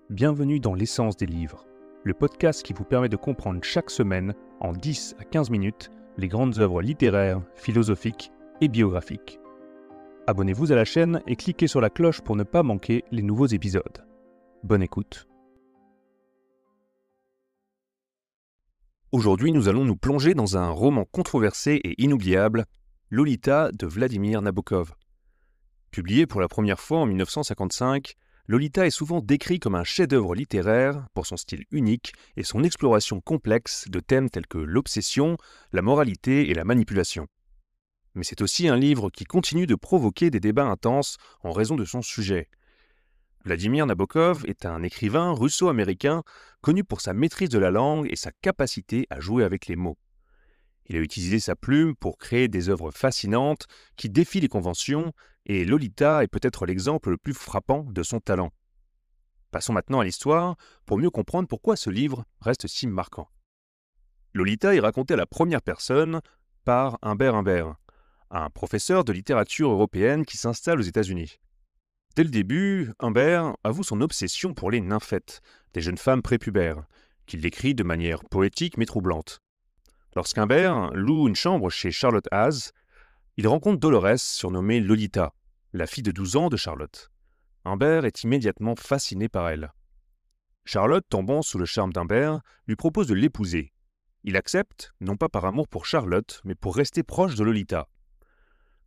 Bienvenue dans l'essence des livres, le podcast qui vous permet de comprendre chaque semaine, en 10 à 15 minutes, les grandes œuvres littéraires, philosophiques et biographiques. Abonnez-vous à la chaîne et cliquez sur la cloche pour ne pas manquer les nouveaux épisodes. Bonne écoute. Aujourd'hui, nous allons nous plonger dans un roman controversé et inoubliable, Lolita de Vladimir Nabokov. Publié pour la première fois en 1955, Lolita est souvent décrit comme un chef-d'œuvre littéraire pour son style unique et son exploration complexe de thèmes tels que l'obsession, la moralité et la manipulation. Mais c'est aussi un livre qui continue de provoquer des débats intenses en raison de son sujet. Vladimir Nabokov est un écrivain russo-américain connu pour sa maîtrise de la langue et sa capacité à jouer avec les mots. Il a utilisé sa plume pour créer des œuvres fascinantes qui défient les conventions, et Lolita est peut-être l'exemple le plus frappant de son talent. Passons maintenant à l'histoire pour mieux comprendre pourquoi ce livre reste si marquant. Lolita est raconté à la première personne par Humbert Humbert, un professeur de littérature européenne qui s'installe aux États-Unis. Dès le début, Humbert avoue son obsession pour les nymphètes, des jeunes femmes prépubères, qu'il décrit de manière poétique mais troublante. Lorsqu'Humbert loue une chambre chez Charlotte Haas, il rencontre Dolores, surnommée Lolita, la fille de 12 ans de Charlotte. Humbert est immédiatement fasciné par elle. Charlotte, tombant sous le charme d'Humbert, lui propose de l'épouser. Il accepte, non pas par amour pour Charlotte, mais pour rester proche de Lolita.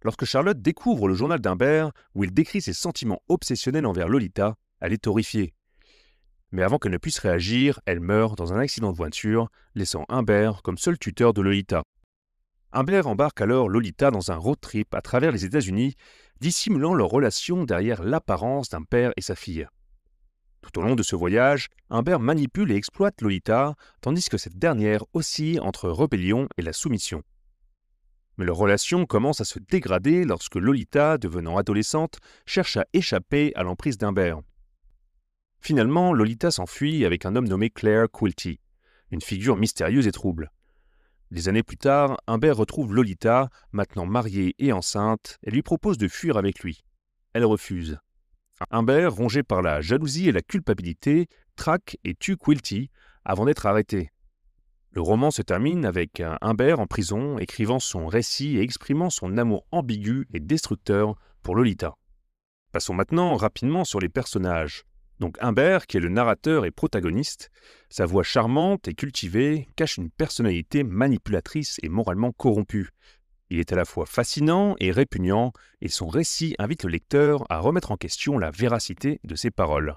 Lorsque Charlotte découvre le journal d'Humbert, où il décrit ses sentiments obsessionnels envers Lolita, elle est horrifiée. Mais avant qu'elle ne puisse réagir, elle meurt dans un accident de voiture, laissant Humbert comme seul tuteur de Lolita. Humbert embarque alors Lolita dans un road trip à travers les États-Unis, dissimulant leur relation derrière l'apparence d'un père et sa fille. Tout au long de ce voyage, Humbert manipule et exploite Lolita, tandis que cette dernière oscille entre rébellion et la soumission. Mais leur relation commence à se dégrader lorsque Lolita, devenant adolescente, cherche à échapper à l'emprise d'Humbert. Finalement, Lolita s'enfuit avec un homme nommé Claire Quilty, une figure mystérieuse et trouble. Des années plus tard, Humbert retrouve Lolita, maintenant mariée et enceinte, et lui propose de fuir avec lui. Elle refuse. Humbert, rongé par la jalousie et la culpabilité, traque et tue Quilty avant d'être arrêté. Le roman se termine avec Humbert en prison, écrivant son récit et exprimant son amour ambigu et destructeur pour Lolita. Passons maintenant rapidement sur les personnages. Donc Humbert, qui est le narrateur et protagoniste, sa voix charmante et cultivée cache une personnalité manipulatrice et moralement corrompue. Il est à la fois fascinant et répugnant, et son récit invite le lecteur à remettre en question la véracité de ses paroles.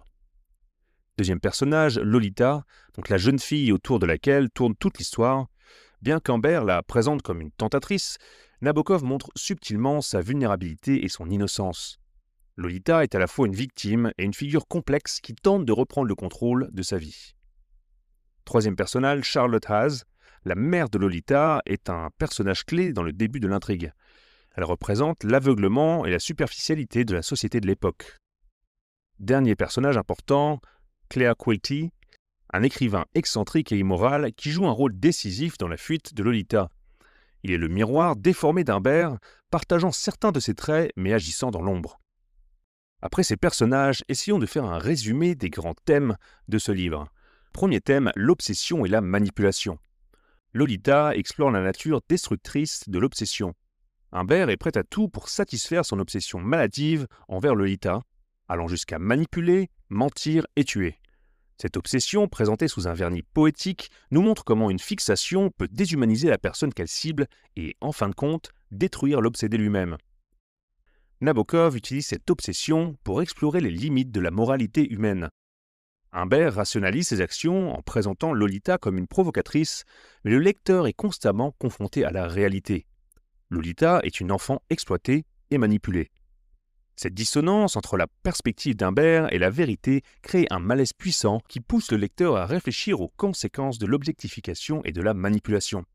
Deuxième personnage, Lolita, donc la jeune fille autour de laquelle tourne toute l'histoire. Bien qu'Humbert la présente comme une tentatrice, Nabokov montre subtilement sa vulnérabilité et son innocence. Lolita est à la fois une victime et une figure complexe qui tente de reprendre le contrôle de sa vie. Troisième personnage, Charlotte Haas, la mère de Lolita, est un personnage clé dans le début de l'intrigue. Elle représente l'aveuglement et la superficialité de la société de l'époque. Dernier personnage important, Claire Quilty, un écrivain excentrique et immoral qui joue un rôle décisif dans la fuite de Lolita. Il est le miroir déformé d'Humbert, partageant certains de ses traits mais agissant dans l'ombre. Après ces personnages, essayons de faire un résumé des grands thèmes de ce livre. Premier thème, l'obsession et la manipulation. Lolita explore la nature destructrice de l'obsession. Humbert est prêt à tout pour satisfaire son obsession maladive envers Lolita, allant jusqu'à manipuler, mentir et tuer. Cette obsession, présentée sous un vernis poétique, nous montre comment une fixation peut déshumaniser la personne qu'elle cible et, en fin de compte, détruire l'obsédé lui-même. Nabokov utilise cette obsession pour explorer les limites de la moralité humaine. Humbert rationalise ses actions en présentant Lolita comme une provocatrice, mais le lecteur est constamment confronté à la réalité. Lolita est une enfant exploitée et manipulée. Cette dissonance entre la perspective d'Humbert et la vérité crée un malaise puissant qui pousse le lecteur à réfléchir aux conséquences de l'objectification et de la manipulation.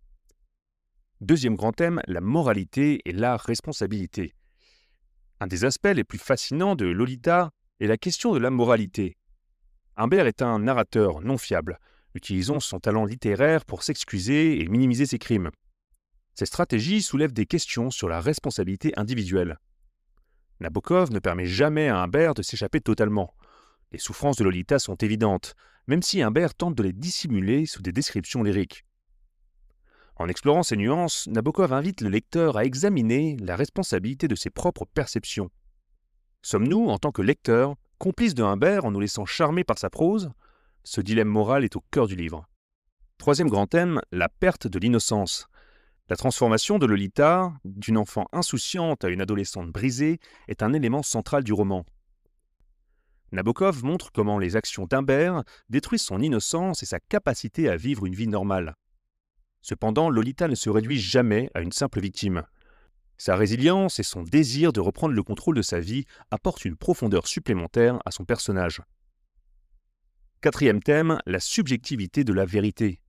Deuxième grand thème, la moralité et la responsabilité. Un des aspects les plus fascinants de Lolita est la question de la moralité. Humbert est un narrateur non fiable, utilisant son talent littéraire pour s'excuser et minimiser ses crimes. Ces stratégies soulèvent des questions sur la responsabilité individuelle. Nabokov ne permet jamais à Humbert de s'échapper totalement. Les souffrances de Lolita sont évidentes, même si Humbert tente de les dissimuler sous des descriptions lyriques. En explorant ces nuances, Nabokov invite le lecteur à examiner la responsabilité de ses propres perceptions. Sommes-nous, en tant que lecteurs, complices de Humbert en nous laissant charmer par sa prose ? Ce dilemme moral est au cœur du livre. Troisième grand thème, la perte de l'innocence. La transformation de Lolita, d'une enfant insouciante à une adolescente brisée, est un élément central du roman. Nabokov montre comment les actions d'Humbert détruisent son innocence et sa capacité à vivre une vie normale. Cependant, Lolita ne se réduit jamais à une simple victime. Sa résilience et son désir de reprendre le contrôle de sa vie apportent une profondeur supplémentaire à son personnage. Quatrième thème, la subjectivité de la vérité.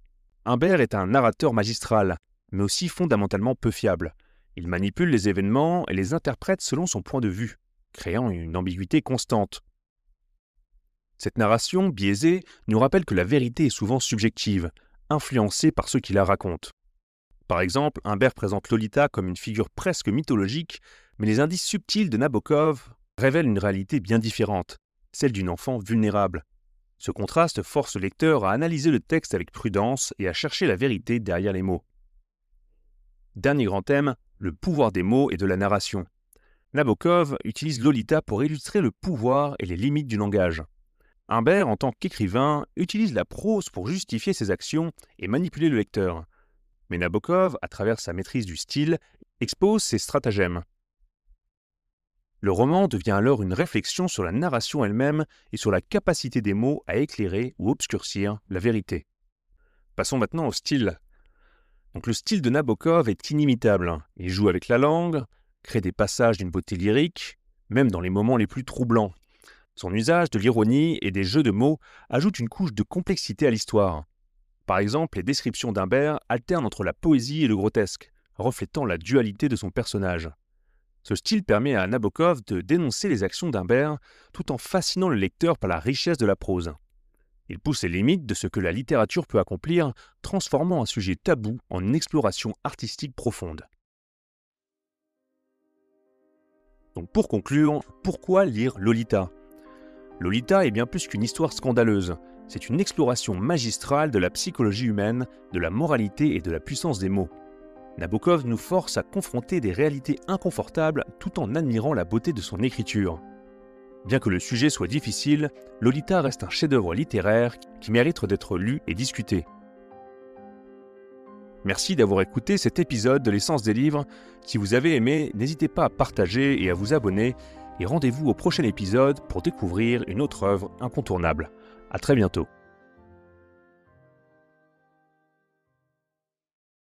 Humbert est un narrateur magistral, mais aussi fondamentalement peu fiable. Il manipule les événements et les interprète selon son point de vue, créant une ambiguïté constante. Cette narration, biaisée, nous rappelle que la vérité est souvent subjective, influencée par ceux qui la racontent. Par exemple, Humbert présente Lolita comme une figure presque mythologique, mais les indices subtils de Nabokov révèlent une réalité bien différente, celle d'une enfant vulnérable. Ce contraste force le lecteur à analyser le texte avec prudence et à chercher la vérité derrière les mots. Dernier grand thème, le pouvoir des mots et de la narration. Nabokov utilise Lolita pour illustrer le pouvoir et les limites du langage. Humbert, en tant qu'écrivain, utilise la prose pour justifier ses actions et manipuler le lecteur. Mais Nabokov, à travers sa maîtrise du style, expose ses stratagèmes. Le roman devient alors une réflexion sur la narration elle-même et sur la capacité des mots à éclairer ou obscurcir la vérité. Passons maintenant au style. Donc le style de Nabokov est inimitable. Il joue avec la langue, crée des passages d'une beauté lyrique, même dans les moments les plus troublants. Son usage de l'ironie et des jeux de mots ajoute une couche de complexité à l'histoire. Par exemple, les descriptions d'Humbert alternent entre la poésie et le grotesque, reflétant la dualité de son personnage. Ce style permet à Nabokov de dénoncer les actions d'Humbert tout en fascinant le lecteur par la richesse de la prose. Il pousse les limites de ce que la littérature peut accomplir, transformant un sujet tabou en une exploration artistique profonde. Donc pour conclure, pourquoi lire Lolita ? Lolita est bien plus qu'une histoire scandaleuse. C'est une exploration magistrale de la psychologie humaine, de la moralité et de la puissance des mots. Nabokov nous force à confronter des réalités inconfortables tout en admirant la beauté de son écriture. Bien que le sujet soit difficile, Lolita reste un chef-d'œuvre littéraire qui mérite d'être lu et discuté. Merci d'avoir écouté cet épisode de l'Essence des livres. Si vous avez aimé, n'hésitez pas à partager et à vous abonner. Et rendez-vous au prochain épisode pour découvrir une autre œuvre incontournable. À très bientôt.